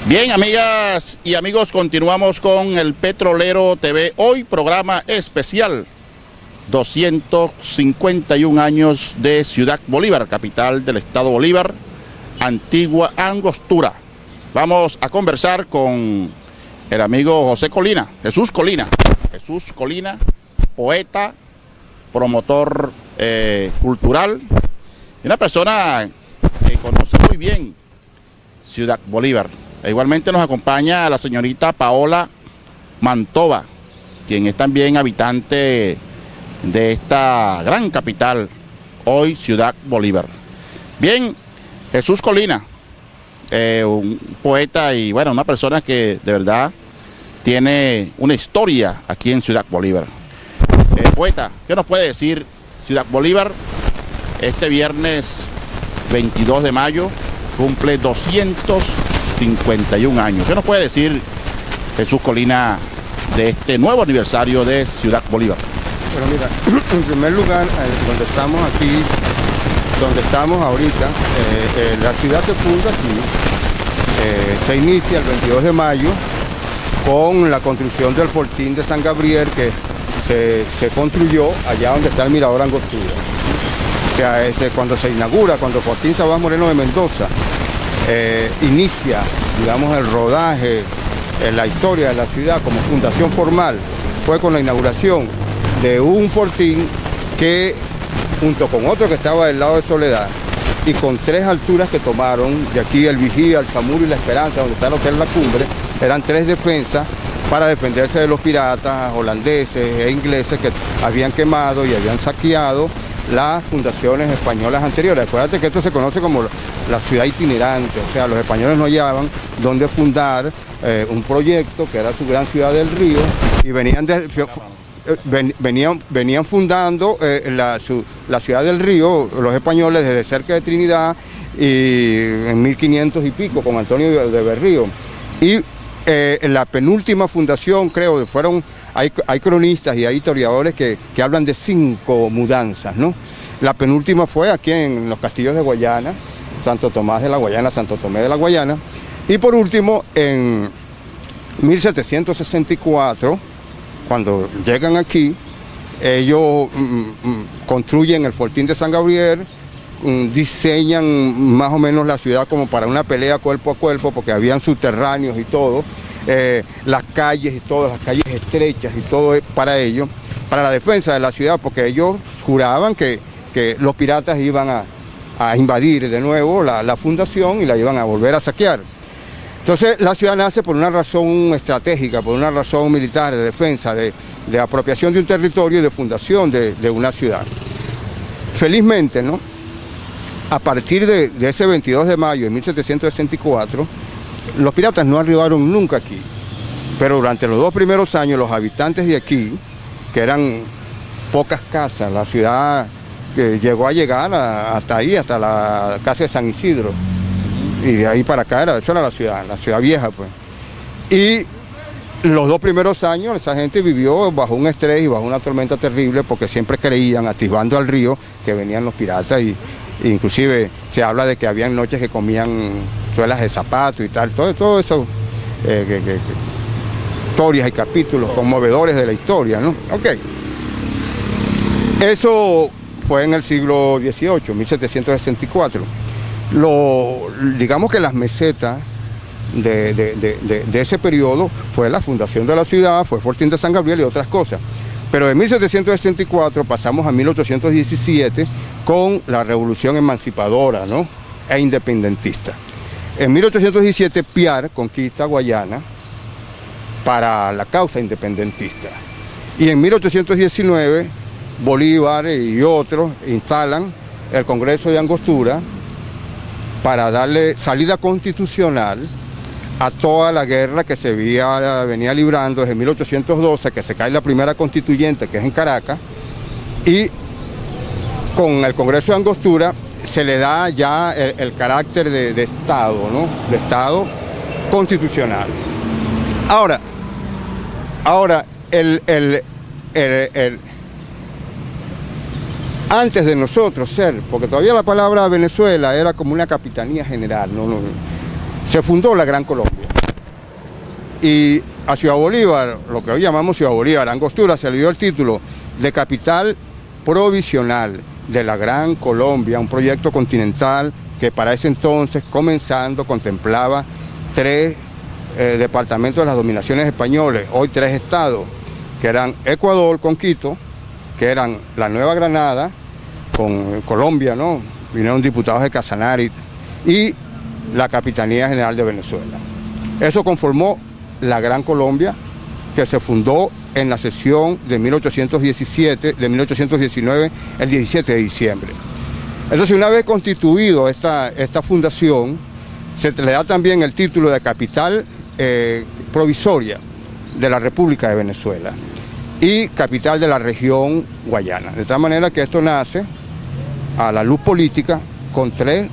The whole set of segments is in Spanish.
Bien, amigas y amigos, continuamos con el Petrolero TV. Hoy programa especial, 251 años de Ciudad Bolívar, capital del estado Bolívar, antigua Angostura. Vamos a conversar con el amigo Jesús Colina, poeta, promotor cultural, y una persona que conoce muy bien Ciudad Bolívar. Igualmente nos acompaña la señorita Paola Mantova, quien es también habitante de esta gran capital, hoy Ciudad Bolívar. Bien, Jesús Colina, un poeta y bueno, una persona que de verdad tiene una historia aquí en Ciudad Bolívar. Poeta, ¿qué nos puede decir Ciudad Bolívar? Este viernes 22 de mayo cumple 251 años. ¿Qué nos puede decir Jesús Colina de este nuevo aniversario de Ciudad Bolívar? Bueno, mira, en primer lugar, donde estamos ahorita, la ciudad se funda aquí, se inicia el 22 de mayo con la construcción del Fortín de San Gabriel, que se construyó allá donde está el Mirador Angostura. O sea, cuando se inaugura, cuando Fortín Sabás Moreno de Mendoza inicia, digamos, el rodaje, la historia de la ciudad como fundación formal, fue con la inauguración de un fortín que, junto con otro que estaba del lado de Soledad, y con tres alturas que tomaron, de aquí el Vigía, el Zamuro y la Esperanza, donde está el Hotel La Cumbre, eran tres defensas para defenderse de los piratas holandeses e ingleses que habían quemado y habían saqueado las fundaciones españolas anteriores. Acuérdate que esto se conoce como la ciudad itinerante, o sea, los españoles no hallaban dónde fundar un proyecto que era su gran ciudad del Río, y venían fundando la ciudad del Río, los españoles, desde cerca de Trinidad, y en 1500 y pico, con Antonio de Berrío. Y la penúltima fundación, creo, hay cronistas y hay historiadores que hablan de 5 mudanzas, ¿no? La penúltima fue aquí en los castillos de Guayana, Santo Tomás de la Guayana, Santo Tomé de la Guayana, y por último, en 1764, cuando llegan aquí, ellos construyen el Fortín de San Gabriel, diseñan más o menos la ciudad como para una pelea cuerpo a cuerpo, porque habían subterráneos y todo, las calles y todas las calles estrechas y todo para ellos, para la defensa de la ciudad, porque ellos juraban que los piratas iban a invadir de nuevo la fundación y la iban a volver a saquear. Entonces la ciudad nace por una razón estratégica, por una razón militar, de defensa, de apropiación de un territorio y de fundación de una ciudad. Felizmente, ¿no?, a partir de ese 22 de mayo de 1764, los piratas no arribaron nunca aquí, pero durante los 2 primeros años los habitantes de aquí, que eran pocas casas, la ciudad llegó a llegar hasta ahí, hasta la casa de San Isidro, y de ahí para acá era la ciudad vieja, pues. Y los 2 primeros años esa gente vivió bajo un estrés y bajo una tormenta terrible, porque siempre creían, atisbando al río, que venían los piratas, y inclusive se habla de que habían noches que comían suelas de zapato y tal, todo eso, historias y capítulos conmovedores de la historia, ¿no? Ok. Eso fue en el siglo XVIII, 1764. Digamos que las mesetas de ese periodo fue la fundación de la ciudad, fue el Fortín de San Gabriel y otras cosas. Pero de 1764 pasamos a 1817 con la revolución emancipadora, ¿no?, e independentista. En 1817 Piar conquista Guayana para la causa independentista. Y en 1819 Bolívar y otros instalan el Congreso de Angostura para darle salida constitucional a toda la guerra que se venía librando desde 1812, que se cae la primera constituyente, que es en Caracas, y con el Congreso de Angostura se le da ya el carácter de Estado, ¿no?, de Estado constitucional. Ahora antes de nosotros ser, porque todavía la palabra Venezuela era como una capitanía general, se fundó la Gran Colombia. Y a Ciudad Bolívar, lo que hoy llamamos Ciudad Bolívar, Angostura, se le dio el título de capital provisional de la Gran Colombia, un proyecto continental que para ese entonces, comenzando, contemplaba 3 departamentos de las dominaciones españoles, hoy 3 estados, que eran Ecuador con Quito, que eran la Nueva Granada con Colombia, ¿no? Vinieron diputados de Casanare y la Capitanía General de Venezuela. Eso conformó la Gran Colombia, que se fundó en la sesión de 1819, el 17 de diciembre. Entonces, una vez constituido esta fundación, se le da también el título de capital provisoria de la República de Venezuela y capital de la región Guayana. De tal manera que esto nace a la luz política con tres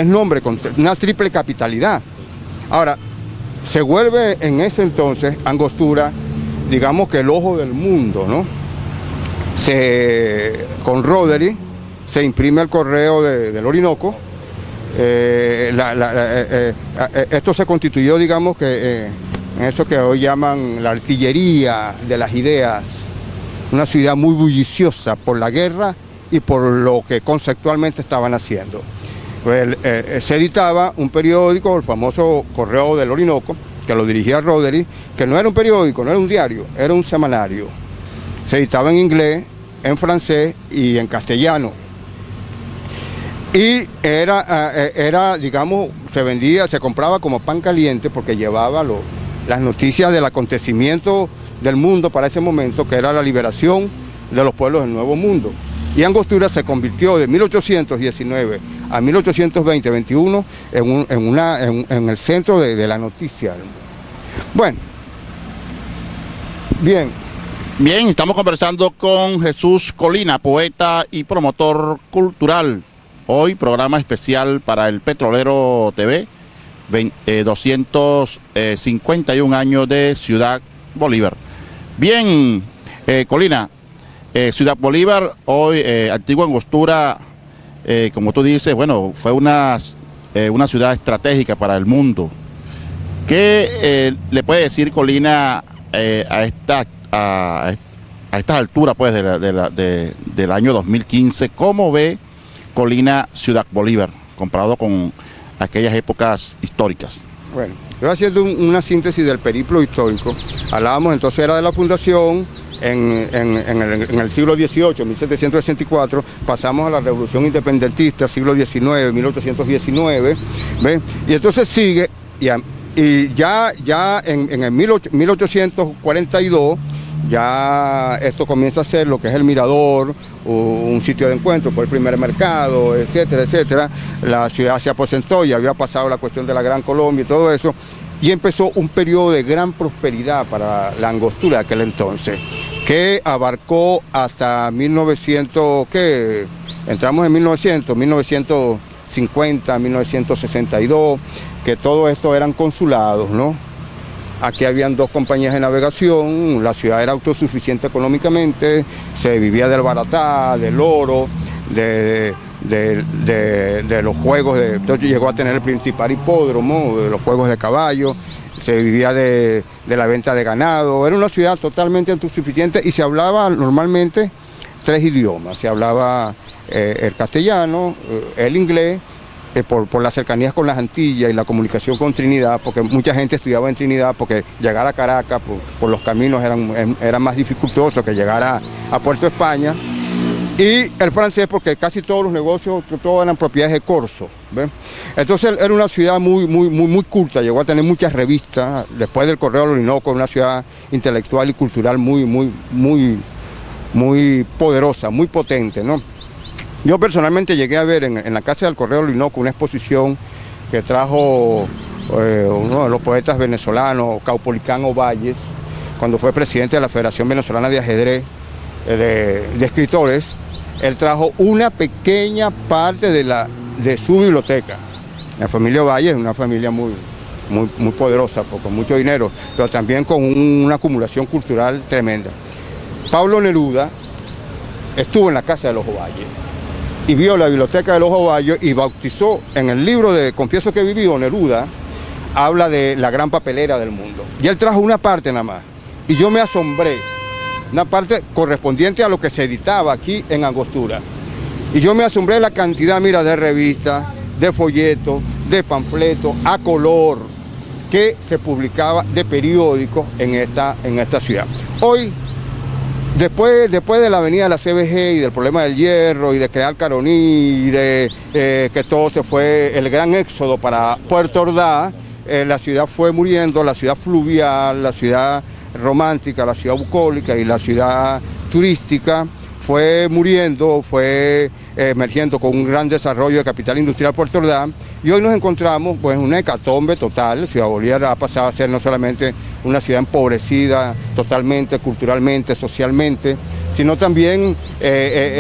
nombres, con una triple capitalidad. Ahora, se vuelve en ese entonces Angostura, digamos que el ojo del mundo, ¿no? Con Roderick se imprime el correo del Orinoco. Esto se constituyó, digamos que en eso que hoy llaman la artillería de las ideas, una ciudad muy bulliciosa por la guerra y por lo que conceptualmente estaban haciendo. Pues, se editaba un periódico, el famoso Correo del Orinoco, que lo dirigía Roderick, que no era un periódico, no era un diario, era un semanario. Se editaba en inglés, en francés y en castellano. Y era, digamos, se compraba como pan caliente porque llevaba las noticias del acontecimiento del mundo para ese momento, que era la liberación de los pueblos del Nuevo Mundo. Y Angostura se convirtió de 1819 a 1820-21 en el centro de la noticia. Bueno, bien. Bien, estamos conversando con Jesús Colina, poeta y promotor cultural. Hoy programa especial para el Petrolero TV, 251 años de Ciudad Bolívar. Bien, Colina, Ciudad Bolívar, hoy antigua Angostura, como tú dices, bueno, fue una ciudad estratégica para el mundo. ¿Qué le puede decir Colina a estas alturas pues, del año 2015? ¿Cómo ve Colina Ciudad Bolívar comparado con aquellas épocas históricas? Bueno, yo haciendo una síntesis del periplo histórico. Hablábamos entonces era de la fundación en el siglo XVIII, 1764, pasamos a la Revolución Independentista, siglo XIX, 1819, ¿ves? Y entonces sigue, y ya en el 1842, ya esto comienza a ser lo que es el Mirador, un sitio de encuentro, fue el primer mercado, etcétera, etcétera. La ciudad se aposentó y había pasado la cuestión de la Gran Colombia y todo eso, y empezó un periodo de gran prosperidad para la Angostura de aquel entonces, que abarcó hasta 1900, ¿qué? Entramos en 1950, 1962, que todo esto eran consulados, ¿no? Aquí habían 2 compañías de navegación, la ciudad era autosuficiente económicamente, se vivía del baratá, del oro, de los juegos, entonces llegó a tener el principal hipódromo, de los juegos de caballo, se vivía de la venta de ganado, era una ciudad totalmente autosuficiente y se hablaba normalmente 3 idiomas, se hablaba el castellano, el inglés, por las cercanías con las Antillas y la comunicación con Trinidad, porque mucha gente estudiaba en Trinidad, porque llegar a Caracas por los caminos era más dificultoso que llegar a Puerto España, y el francés porque casi todos los negocios, todos eran propiedades de corso, ¿ves? Entonces era una ciudad muy culta, llegó a tener muchas revistas, después del Correo del Orinoco, una ciudad intelectual y cultural muy poderosa, muy potente, ¿no? Yo personalmente llegué a ver en la Casa del Correo del Orinoco una exposición que trajo uno de los poetas venezolanos, Caupolicán Ovalles, cuando fue presidente de la Federación Venezolana de Ajedrez, de escritores. Él trajo una pequeña parte de su biblioteca. La familia Ovalles es una familia muy poderosa, con mucho dinero, pero también con una acumulación cultural tremenda. Pablo Neruda estuvo en la Casa de los Ovalles y vio la biblioteca de los Ovalles y bautizó en el libro de Confieso que he vivido, Neruda, habla de la gran papelera del mundo. Y él trajo una parte nada más. Y yo me asombré, una parte correspondiente a lo que se editaba aquí en Angostura. Y yo me asombré de la cantidad, mira, de revistas, de folletos, de panfletos a color que se publicaba, de periódicos en esta ciudad. Hoy, después de la avenida de la CBG y del problema del hierro y de crear Caroní y de que todo se fue, el gran éxodo para Puerto Ordaz, la ciudad fue muriendo, la ciudad fluvial, la ciudad romántica, la ciudad bucólica y la ciudad turística fue muriendo, fue emergiendo con un gran desarrollo de capital industrial Puerto Ordaz, y hoy nos encontramos pues en una hecatombe total. Ciudad Bolívar ha pasado a ser no solamente una ciudad empobrecida totalmente, culturalmente, socialmente, sino también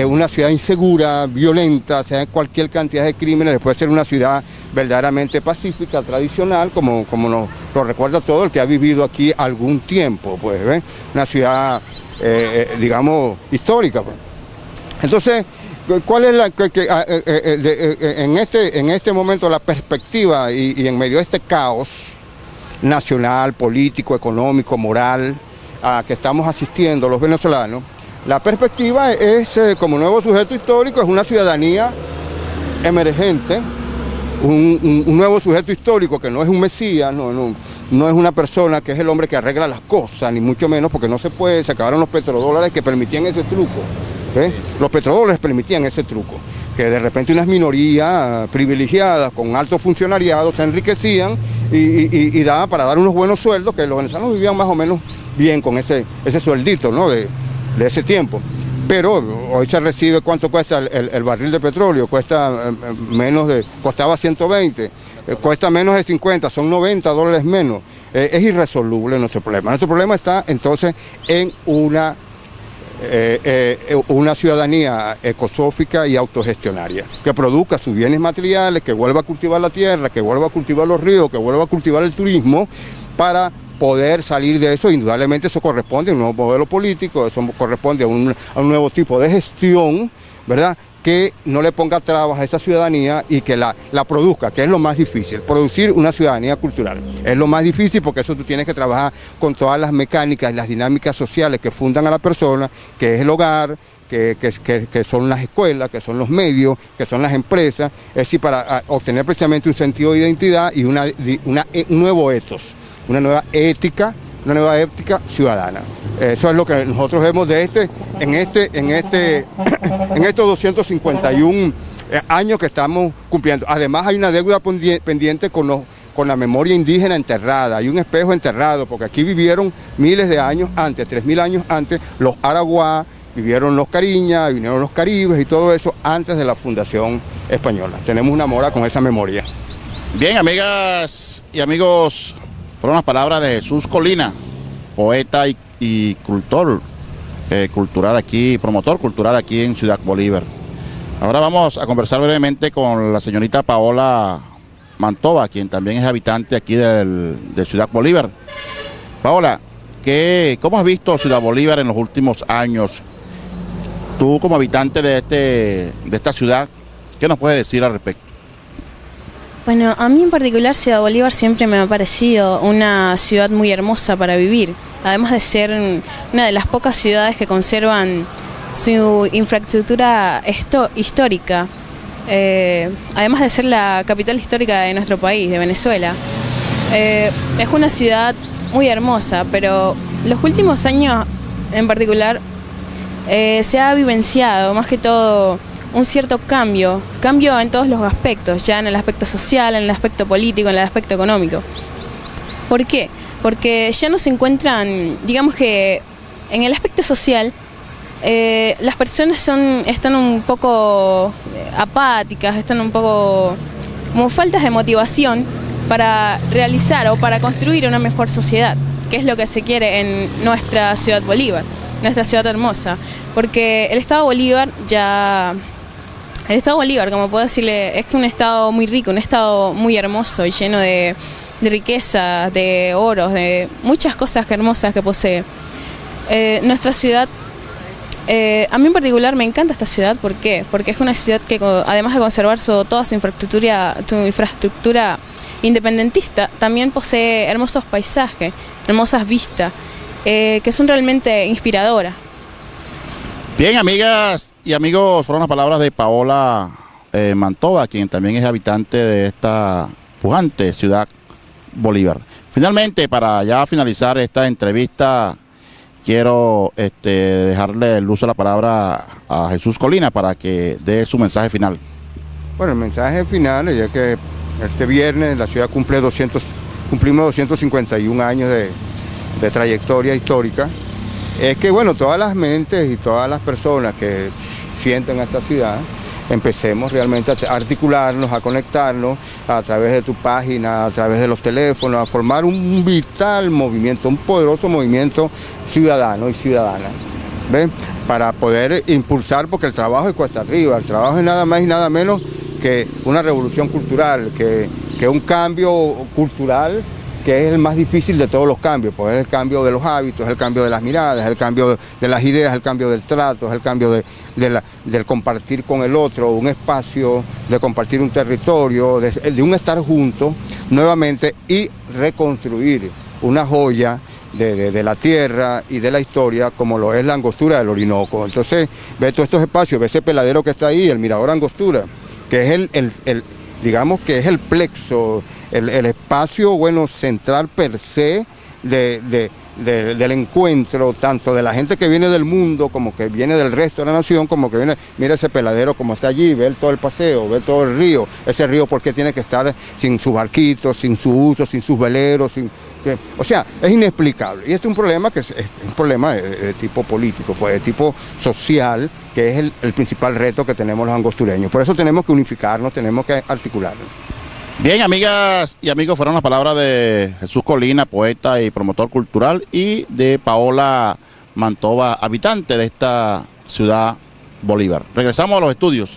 una ciudad insegura, violenta, o sea, cualquier cantidad de crímenes, después de ser una ciudad verdaderamente pacífica, tradicional, como nos lo recuerda todo el que ha vivido aquí algún tiempo, pues, ¿ves? Una ciudad, digamos, histórica, pues. Entonces, ¿cuál es en este momento la perspectiva y en medio de este caos nacional, político, económico, moral, a que estamos asistiendo los venezolanos? La perspectiva es, como nuevo sujeto histórico, es una ciudadanía emergente, un nuevo sujeto histórico que no es un mesías, no es una persona que es el hombre que arregla las cosas, ni mucho menos, porque no se puede, se acabaron los petrodólares que permitían ese truco. ¿Ves? Los petrodólares permitían ese truco, que de repente unas minorías privilegiadas con alto funcionariado se enriquecían y daban para dar unos buenos sueldos, que los venezolanos vivían más o menos bien con ese sueldito, ¿no? de ese tiempo. Pero hoy se recibe, ¿cuánto cuesta el barril de petróleo? Costaba 120, cuesta menos de 50, son $90 menos. Es irresoluble nuestro problema. Nuestro problema está entonces en una ciudadanía ecosófica y autogestionaria, que produzca sus bienes materiales, que vuelva a cultivar la tierra, que vuelva a cultivar los ríos, que vuelva a cultivar el turismo, para poder salir de eso. Indudablemente eso corresponde a un nuevo modelo político, eso corresponde a un nuevo tipo de gestión, ¿verdad?, que no le ponga trabas a esa ciudadanía y que la produzca, que es lo más difícil. Producir una ciudadanía cultural es lo más difícil, porque eso tú tienes que trabajar con todas las mecánicas y las dinámicas sociales que fundan a la persona, que es el hogar, que son las escuelas, que son los medios, que son las empresas, es decir, para obtener precisamente un sentido de identidad y un nuevo ethos, una nueva ética ciudadana. Eso es lo que nosotros vemos en estos 251 años que estamos cumpliendo. Además hay una deuda pendiente con la memoria indígena enterrada, hay un espejo enterrado, porque aquí vivieron miles de años antes, 3000 años antes, los araguá, vivieron los cariñas, vinieron los caribes y todo eso antes de la fundación española. Tenemos una mora con esa memoria. Bien, amigas y amigos, fueron las palabras de Jesús Colina, poeta y cultural aquí, promotor cultural aquí en Ciudad Bolívar. Ahora vamos a conversar brevemente con la señorita Paola Mantova, quien también es habitante aquí de Ciudad Bolívar. Paola, ¿cómo has visto Ciudad Bolívar en los últimos años? Tú como habitante de esta ciudad, ¿qué nos puedes decir al respecto? Bueno, a mí en particular Ciudad Bolívar siempre me ha parecido una ciudad muy hermosa para vivir, además de ser una de las pocas ciudades que conservan su infraestructura histórica, además de ser la capital histórica de nuestro país, de Venezuela. Es una ciudad muy hermosa, pero los últimos años en particular se ha vivenciado más que todo un cierto cambio en todos los aspectos, ya en el aspecto social, en el aspecto político, en el aspecto económico. ¿Por qué? Porque ya no se encuentran, digamos que en el aspecto social, las personas están un poco apáticas, están un poco como faltas de motivación para realizar o para construir una mejor sociedad, que es lo que se quiere en nuestra Ciudad Bolívar, nuestra ciudad hermosa, porque el Estado Bolívar, como puedo decirle, es que un estado muy rico, un estado muy hermoso y lleno de riqueza, de oros, de muchas cosas hermosas que posee. Nuestra ciudad, a mí en particular me encanta esta ciudad. ¿Por qué? Porque es una ciudad que, además de conservar toda su infraestructura independentista, también posee hermosos paisajes, hermosas vistas, que son realmente inspiradoras. Bien, amigas y amigos, fueron las palabras de Paola Mantova, quien también es habitante de esta pujante ciudad Bolívar. Finalmente, para ya finalizar esta entrevista, quiero dejarle el uso de la palabra a Jesús Colina para que dé su mensaje final. Bueno, el mensaje final es ya que este viernes la ciudad cumplimos 251 años de trayectoria histórica. Es que, bueno, todas las mentes y todas las personas que sienten a esta ciudad, empecemos realmente a articularnos, a conectarnos a través de tu página, a través de los teléfonos, a formar un vital movimiento, un poderoso movimiento ciudadano y ciudadana, ¿ven? Para poder impulsar, porque el trabajo es cuesta arriba, el trabajo es nada más y nada menos que una revolución cultural, que un cambio cultural que es el más difícil de todos los cambios, pues es el cambio de los hábitos, es el cambio de las miradas, es el cambio de las ideas, es el cambio del trato, es el cambio del compartir con el otro, un espacio, de compartir un territorio, de un estar juntos nuevamente y reconstruir una joya de la tierra y de la historia como lo es la Angostura del Orinoco. Entonces, ve todos estos espacios, ve ese peladero que está ahí, el Mirador Angostura, que es digamos que es el plexo, el espacio, bueno, central per se del encuentro, tanto de la gente que viene del mundo, como que viene del resto de la nación, como que viene, mira ese peladero como está allí, ve todo el paseo, ve todo el río, ese río porque tiene que estar sin sus barquitos, sin su uso, sin sus veleros, o sea, es inexplicable. Y este es un problema que es un problema de tipo político, pues de tipo social, que es el principal reto que tenemos los angostureños. Por eso tenemos que unificarnos, tenemos que articularnos. Bien, amigas y amigos, fueron las palabras de Jesús Colina, poeta y promotor cultural, y de Paola Mantova, habitante de esta ciudad Bolívar. Regresamos a los estudios.